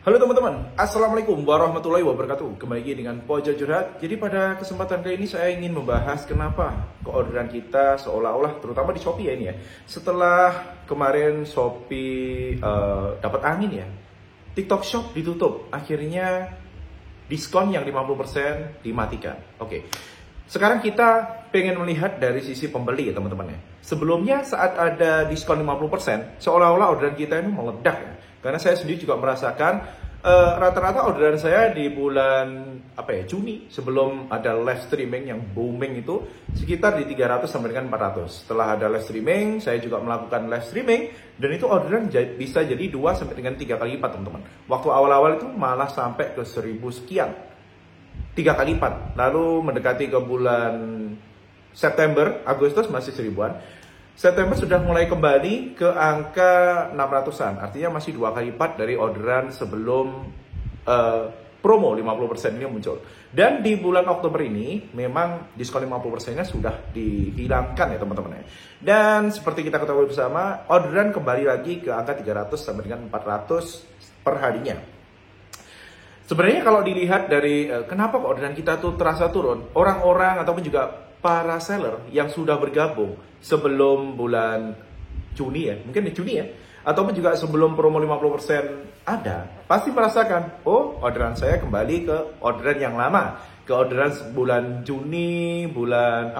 Halo teman-teman, Assalamualaikum warahmatullahi wabarakatuh. Kembali lagi dengan Pojok Curhat. Jadi pada kesempatan kali ini saya ingin membahas kenapa keorderan kita seolah-olah, terutama di Shopee ya ini ya, setelah kemarin Shopee dapat angin ya, TikTok Shop ditutup, akhirnya diskon yang 50% dimatikan. Oke. Sekarang kita pengen melihat dari sisi pembeli ya teman-teman ya. Sebelumnya saat ada diskon 50%, seolah-olah orderan kita ini meledak ya. Karena saya sendiri juga merasakan rata-rata orderan saya di bulan Juni sebelum ada live streaming yang booming itu sekitar di 300 sampai dengan 400. Setelah ada live streaming, saya juga melakukan live streaming dan itu orderan bisa jadi 2 sampai dengan 3 kali lipat teman-teman. Waktu awal-awal itu malah sampai ke 1000 sekian. 3 kali lipat. Lalu mendekati ke bulan September, Agustus masih 1000-an. September sudah mulai kembali ke angka 600-an. Artinya masih 2 kali lipat dari orderan sebelum promo 50% ini muncul. Dan di bulan Oktober ini memang diskon 50%-nya sudah dihilangkan ya teman-teman ya. Dan seperti kita ketahui bersama, orderan kembali lagi ke angka 300 sampai dengan 400 per harinya. Sebenarnya kalau dilihat dari kenapa orderan kita tuh terasa turun, orang-orang ataupun juga para seller yang sudah bergabung sebelum bulan Juni ya, mungkin di Juni ya, ataupun juga sebelum promo 50% ada, pasti merasakan, oh orderan saya kembali ke orderan yang lama, ke orderan bulan Juni, bulan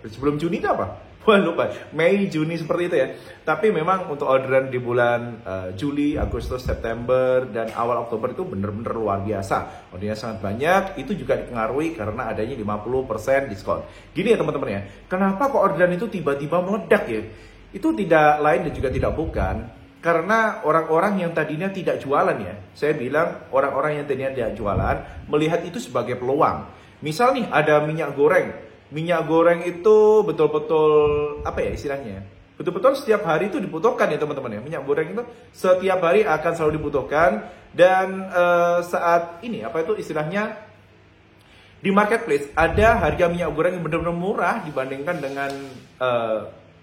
sebelum Juni itu apa? Wah lupa, Mei, Juni seperti itu ya. Tapi memang untuk orderan di bulan Juli, Agustus, September, dan awal Oktober itu benar-benar luar biasa. Ordernya sangat banyak, itu juga dipengaruhi karena adanya 50% diskon. Gini ya teman-teman ya, kenapa kok orderan itu tiba-tiba meledak ya? Itu tidak lain dan juga tidak bukan karena orang-orang yang tadinya tidak jualan ya. Saya bilang orang-orang yang tadinya tidak jualan melihat itu sebagai peluang. Misal nih ada minyak goreng. Minyak goreng itu betul-betul istilahnya? Betul-betul setiap hari itu dibutuhkan ya teman-teman ya. Minyak goreng itu setiap hari akan selalu dibutuhkan dan saat ini istilahnya di marketplace ada harga minyak goreng yang benar-benar murah dibandingkan dengan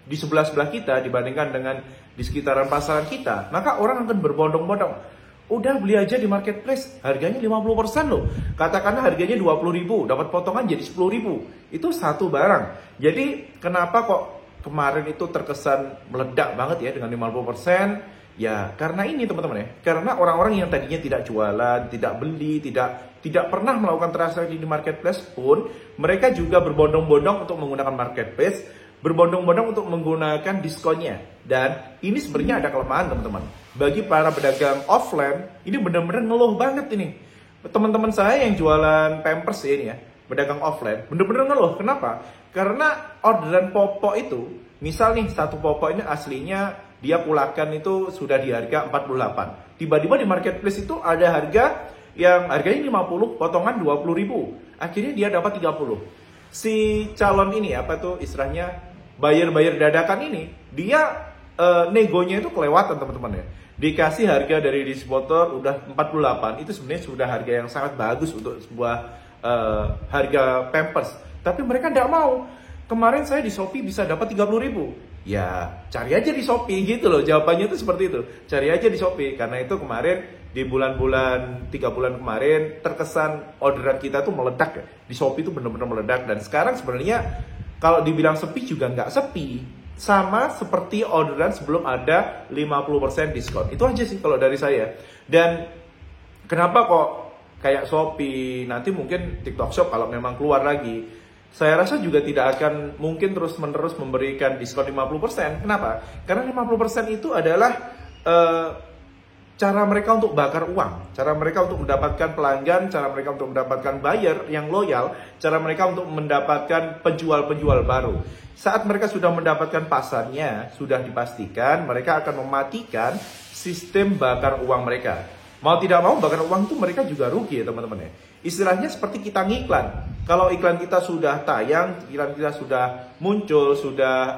di sebelah-sebelah kita, dibandingkan dengan di sekitaran pasaran kita. Maka orang akan berbondong-bondong. Udah beli aja di marketplace, harganya 50% loh. Katakanlah harganya 20.000, dapat potongan jadi 10.000. Itu satu barang. Jadi kenapa kok kemarin itu terkesan meledak banget ya dengan 50%? Ya karena ini teman-teman ya. Karena orang-orang yang tadinya tidak jualan, tidak beli, tidak pernah melakukan transaksi di marketplace pun, mereka juga berbondong-bondong untuk menggunakan marketplace, berbondong-bondong untuk menggunakan diskonnya. Dan ini sebenarnya ada kelemahan teman-teman. Bagi para pedagang offline, ini benar-benar ngeluh banget ini. Teman-teman saya yang jualan Pampers ya ini ya, pedagang offline, benar-benar ngeluh. Kenapa? Karena orderan popok itu, misal nih satu popok ini aslinya dia pulakan itu sudah di harga 48. Tiba-tiba di marketplace itu ada harga yang harganya 50, potongan 20.000. Akhirnya dia dapat 30. Si calon ini istilahnya buyer dadakan ini, dia negonya itu kelewatan teman-teman ya. Dikasih harga dari distributor udah 48, itu sebenarnya sudah harga yang sangat bagus untuk sebuah harga Pampers. Tapi mereka tidak mau. Kemarin saya di Shopee bisa dapat 30.000. Ya cari aja di Shopee gitu loh, jawabannya itu seperti itu. Cari aja di Shopee, karena itu kemarin di bulan-bulan 3 bulan kemarin terkesan orderan kita tuh meledak ya. Di Shopee itu benar-benar meledak dan sekarang sebenarnya kalau dibilang sepi juga nggak sepi. Sama seperti orderan sebelum ada 50% diskon. Itu aja sih kalau dari saya. Dan kenapa kok kayak Shopee, nanti mungkin TikTok Shop kalau memang keluar lagi, saya rasa juga tidak akan mungkin terus-menerus memberikan diskon 50%. Kenapa? Karena 50% itu adalah cara mereka untuk bakar uang, cara mereka untuk mendapatkan pelanggan, cara mereka untuk mendapatkan buyer yang loyal, cara mereka untuk mendapatkan penjual-penjual baru. Saat mereka sudah mendapatkan pasarnya, sudah dipastikan mereka akan mematikan sistem bakar uang mereka. Mau tidak mau bakar uang itu mereka juga rugi ya teman-teman ya. Istilahnya seperti kita ngiklan. Kalau iklan kita sudah tayang, iklan kita sudah muncul, sudah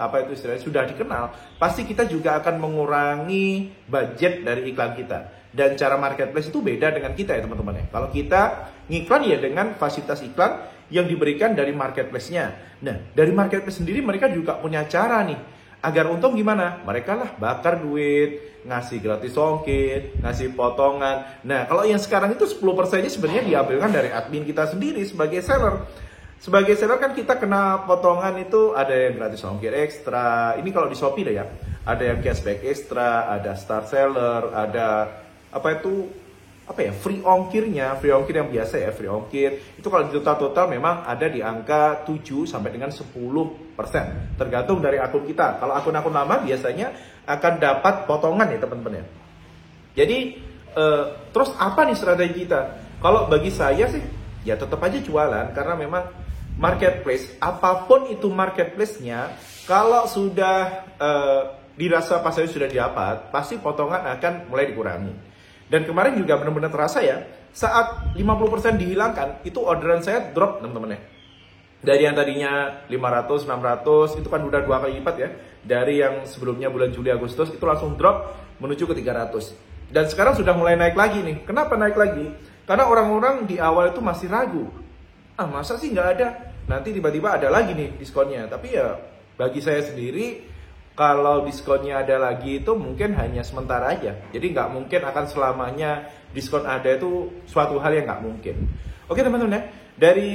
sudah dikenal, pasti kita juga akan mengurangi budget dari iklan kita. Dan cara marketplace itu beda dengan kita ya teman-teman ya. Kalau kita ngiklan ya dengan fasilitas iklan yang diberikan dari marketplace-nya. Nah, dari marketplace sendiri mereka juga punya cara nih. Agar untung gimana? Mereka lah bakar duit, ngasih gratis ongkir, ngasih potongan. Nah, kalau yang sekarang itu 10%-nya sebenarnya diambilkan dari admin kita sendiri sebagai seller. Sebagai seller kan kita kena potongan itu ada yang gratis ongkir ekstra. Ini kalau di Shopee deh ya. Ada yang cashback ekstra, ada star seller, ada free ongkirnya, free ongkir yang biasa ya, free ongkir. Itu kalau di total memang ada di angka 7 sampai dengan 10%. Tergantung dari akun kita. Kalau akun-akun lama biasanya akan dapat potongan ya teman-teman ya. Jadi terus apa nih strategi kita? Kalau bagi saya sih ya tetap aja jualan, karena memang marketplace, apapun itu marketplace-nya, kalau sudah dirasa pasarnya sudah dapat, pasti potongan akan mulai dikurangi. Dan kemarin juga benar-benar terasa ya, saat 50% dihilangkan, itu orderan saya drop teman-teman ya. Dari yang tadinya 500, 600, itu kan udah 2 kali lipat ya. Dari yang sebelumnya bulan Juli, Agustus, itu langsung drop menuju ke 300. Dan sekarang sudah mulai naik lagi nih. Kenapa naik lagi? Karena orang-orang di awal itu masih ragu. Masa sih nggak ada? Nanti tiba-tiba ada lagi nih diskonnya. Tapi ya bagi saya sendiri, kalau diskonnya ada lagi itu mungkin hanya sementara aja. Jadi nggak mungkin akan selamanya diskon ada, itu suatu hal yang nggak mungkin. Oke teman-teman ya, dari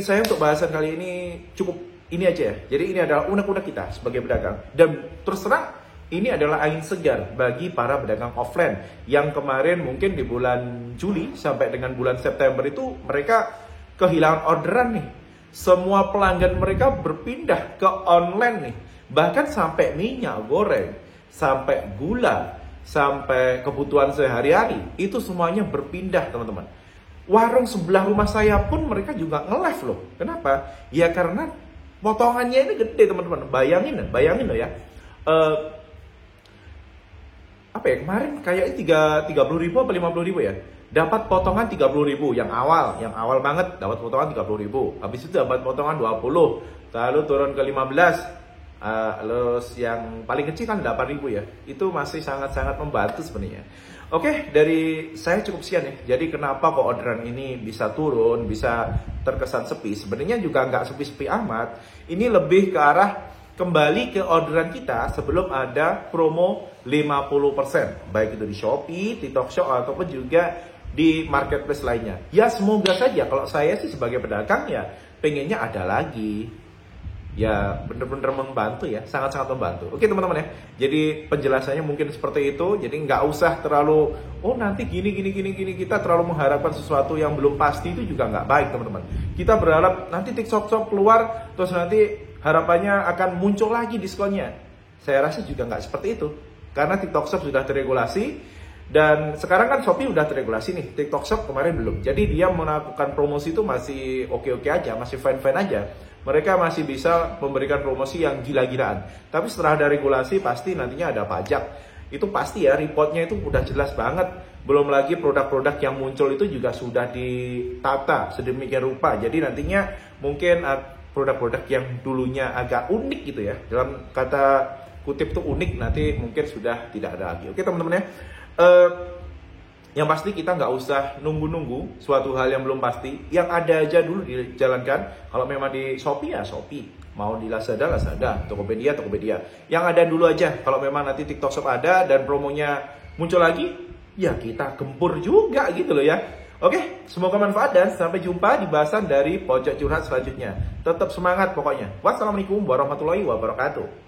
saya untuk bahasan kali ini cukup ini aja ya. Jadi ini adalah unek-unek kita sebagai pedagang. Dan terus terang, ini adalah angin segar bagi para pedagang offline yang kemarin mungkin di bulan Juli sampai dengan bulan September itu mereka kehilangan orderan nih. Semua pelanggan mereka berpindah ke online nih. Bahkan sampai minyak goreng, sampai gula, sampai kebutuhan sehari-hari, itu semuanya berpindah teman-teman. Warung sebelah rumah saya pun mereka juga nge-live loh. Kenapa? Ya karena potongannya ini gede teman-teman. Bayangin loh ya. Kemarin kayaknya 30.000 apa 50.000 ya. Dapat potongan 30.000 yang awal banget dapat potongan 30.000. Habis itu dapat potongan 20, lalu turun ke 15. Terus yang paling kecil kan 8.000 ya. Itu masih sangat-sangat membantu sebenarnya. Oke, dari saya cukup sekian ya. Jadi kenapa kok orderan ini bisa turun, bisa terkesan sepi? Sebenarnya juga nggak sepi-sepi amat. Ini lebih ke arah kembali ke orderan kita sebelum ada promo 50%. Baik itu di Shopee, TikTok Shop, ataupun juga di marketplace lainnya. Ya semoga saja, kalau saya sih sebagai pedagang ya pengennya ada lagi. Ya bener-bener membantu ya, sangat-sangat membantu. Oke teman-teman ya, jadi penjelasannya mungkin seperti itu. Jadi nggak usah terlalu, nanti gini, kita terlalu mengharapkan sesuatu yang belum pasti, itu juga nggak baik teman-teman. Kita berharap nanti TikTok Shop keluar, terus nanti harapannya akan muncul lagi diskonnya. Saya rasa juga nggak seperti itu, karena TikTok Shop sudah teregulasi. Dan sekarang kan Shopee udah teregulasi nih, TikTok Shop kemarin belum. Jadi dia melakukan promosi itu masih oke-oke aja, masih fine-fine aja. Mereka masih bisa memberikan promosi yang gila-gilaan. Tapi setelah ada regulasi pasti nantinya ada pajak. Itu pasti ya, reportnya itu udah jelas banget. Belum lagi produk-produk yang muncul itu juga sudah ditata sedemikian rupa. Jadi nantinya mungkin produk-produk yang dulunya agak unik gitu ya, dalam kata kutip tuh unik, nanti mungkin sudah tidak ada lagi. Oke teman-teman ya. Yang pasti kita nggak usah nunggu-nunggu suatu hal yang belum pasti. Yang ada aja dulu dijalankan. Kalau memang di Shopee ya Shopee, mau di Lazada, Tokopedia. Yang ada dulu aja. Kalau memang nanti TikTok Shop ada dan promonya muncul lagi, ya kita gempur juga gitu loh ya. Oke, semoga manfaat dan sampai jumpa di bahasan dari Pojok Curhat selanjutnya. Tetap semangat pokoknya. Wassalamualaikum warahmatullahi wabarakatuh.